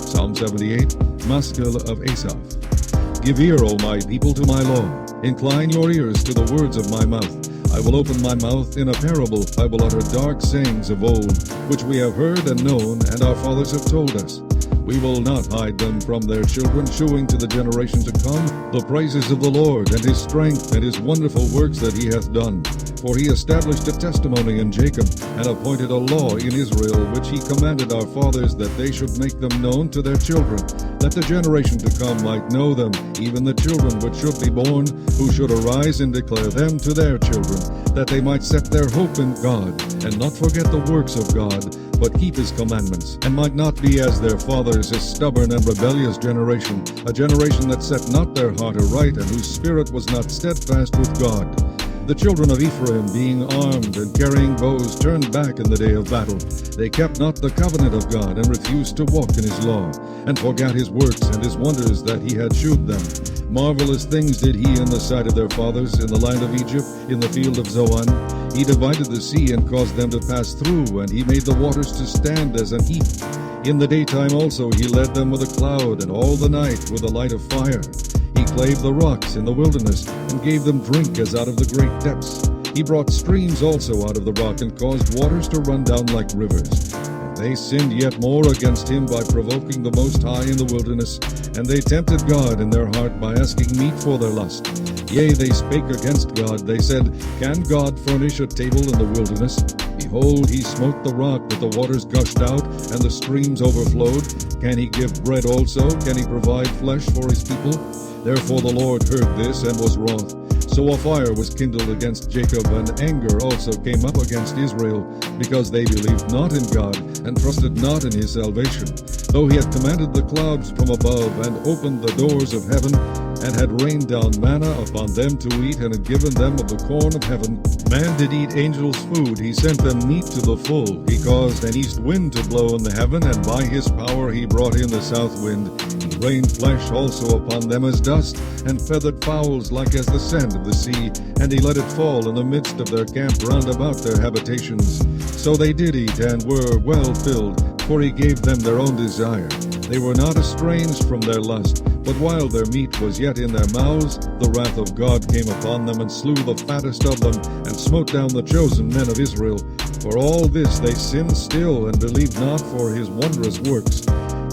Psalm 78, Maskil of Asaph. Give ear, O my people, to my law. Incline your ears to the words of my mouth. I will open my mouth in a parable. I will utter dark sayings of old, which we have heard and known, and our fathers have told us. We will not hide them from their children, shewing to the generation to come the praises of the Lord, and his strength, and his wonderful works that he hath done. For he established a testimony in Jacob, and appointed a law in Israel, which he commanded our fathers, that they should make them known to their children, that the generation to come might know them, even the children which should be born, who should arise and declare them to their children, that they might set their hope in God, and not forget the works of God, but keep his commandments, and might not be as their fathers, a stubborn and rebellious generation, a generation that set not their heart aright, and whose spirit was not steadfast with God. The children of Ephraim, being armed and carrying bows, turned back in the day of battle. They kept not the covenant of God, and refused to walk in his law, and forgot his works and his wonders that he had shewed them. Marvelous things did he in the sight of their fathers, in the land of Egypt, in the field of Zoan. He divided the sea and caused them to pass through, and he made the waters to stand as an heap. In the daytime also he led them with a cloud, and all the night with a light of fire. He clave the rocks in the wilderness, and gave them drink as out of the great depths. He brought streams also out of the rock, and caused waters to run down like rivers. And they sinned yet more against him by provoking the Most High in the wilderness, and they tempted God in their heart by asking meat for their lust. Yea, they spake against God. They said, Can God furnish a table in the wilderness? Behold, he smote the rock that the waters gushed out, and the streams overflowed. Can he give bread also? Can he provide flesh for his people? Therefore the Lord heard this, and was wroth. So a fire was kindled against Jacob, and anger also came up against Israel, because they believed not in God, and trusted not in his salvation. Though he had commanded the clouds from above, and opened the doors of heaven, and had rained down manna upon them to eat, and had given them of the corn of heaven. Man did eat angels' food, he sent them meat to the full. He caused an east wind to blow in the heaven, and by his power he brought in the south wind. He rained flesh also upon them as dust, and feathered fowls like as the sand of the sea, and he let it fall in the midst of their camp round about their habitations. So they did eat, and were well filled, for he gave them their own desire. They were not estranged from their lust, but while their meat was yet in their mouths, the wrath of God came upon them, and slew the fattest of them, and smote down the chosen men of Israel. For all this they sinned still, and believed not for his wondrous works.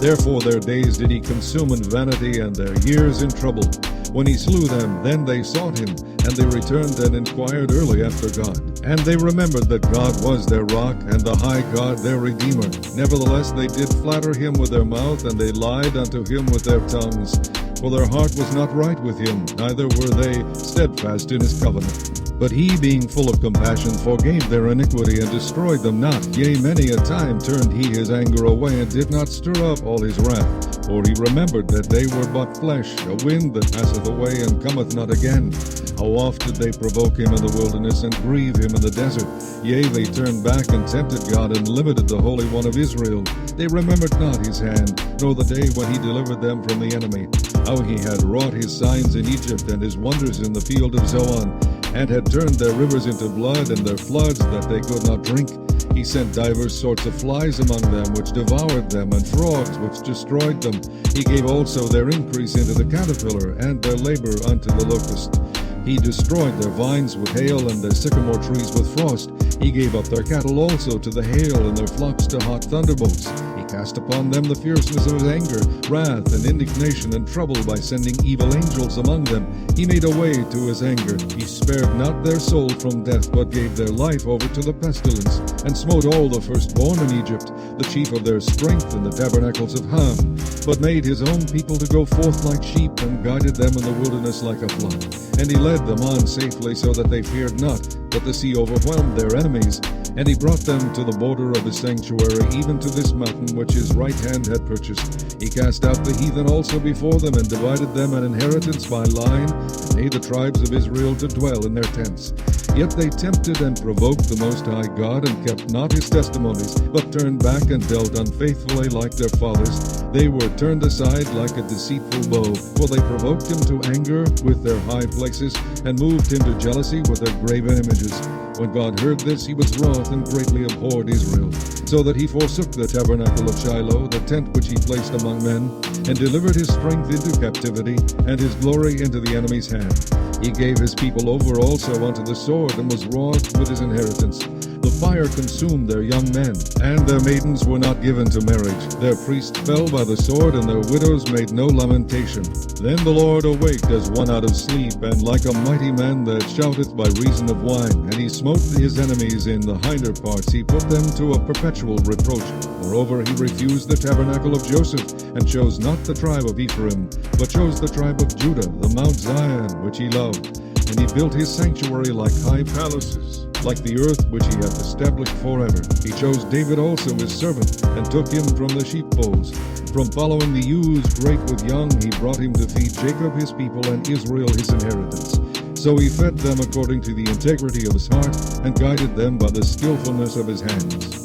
Therefore their days did he consume in vanity, and their years in trouble. When he slew them, then they sought him, and they returned and inquired early after God. And they remembered that God was their rock, and the high God their Redeemer. Nevertheless they did flatter him with their mouth, and they lied unto him with their tongues. For their heart was not right with him, neither were they steadfast in his covenant. But he, being full of compassion, forgave their iniquity, and destroyed them not. Yea, many a time turned he his anger away, and did not stir up all his wrath. For he remembered that they were but flesh, a wind that passeth away, and cometh not again. How oft did they provoke him in the wilderness, and grieve him in the desert? Yea, they turned back and tempted God, and limited the Holy One of Israel. They remembered not his hand, nor the day when he delivered them from the enemy. How he had wrought his signs in Egypt, and his wonders in the field of Zoan, and had turned their rivers into blood, and their floods that they could not drink. He sent divers sorts of flies among them, which devoured them, and frogs, which destroyed them. He gave also their increase into the caterpillar, and their labor unto the locust. He destroyed their vines with hail, and their sycamore trees with frost. He gave up their cattle also to the hail, and their flocks to hot thunderbolts. He cast upon them the fierceness of his anger, wrath, and indignation, and trouble by sending evil angels among them. He made a way to his anger. He spared not their soul from death, but gave their life over to the pestilence, and smote all the firstborn in Egypt, the chief of their strength in the tabernacles of Ham, but made his own people to go forth like sheep, and guided them in the wilderness like a flock. And he led them on safely, so that they feared not, but the sea overwhelmed their enemies. And he brought them to the border of his sanctuary, even to this mountain which his right hand had purchased. He cast out the heathen also before them, and divided them an inheritance by line, and made the tribes of Israel to dwell in their tents. Yet they tempted and provoked the Most High God, and kept not his testimonies, but turned back and dealt unfaithfully like their fathers. They were turned aside like a deceitful bow, for they provoked him to anger with their high places, and moved him to jealousy with their graven images. When God heard this, he was wroth and greatly abhorred Israel, so that he forsook the tabernacle of Shiloh, the tent which he placed among men, and delivered his strength into captivity, and his glory into the enemy's hand. He gave his people over also unto the sword, and was wroth with his inheritance. The fire consumed their young men, and their maidens were not given to marriage. Their priests fell by the sword, and their widows made no lamentation. Then the Lord awaked as one out of sleep, and like a mighty man that shouteth by reason of wine. And he smote his enemies in the hinder parts, he put them to a perpetual reproach. Moreover, he refused the tabernacle of Joseph, and chose not the tribe of Ephraim, but chose the tribe of Judah, the Mount Zion, which he loved. And he built his sanctuary like high palaces, like the earth which he hath established forever. He chose David also his servant, and took him from the sheepfolds. From following the ewes great with young, he brought him to feed Jacob his people, and Israel his inheritance. So he fed them according to the integrity of his heart, and guided them by the skillfulness of his hands.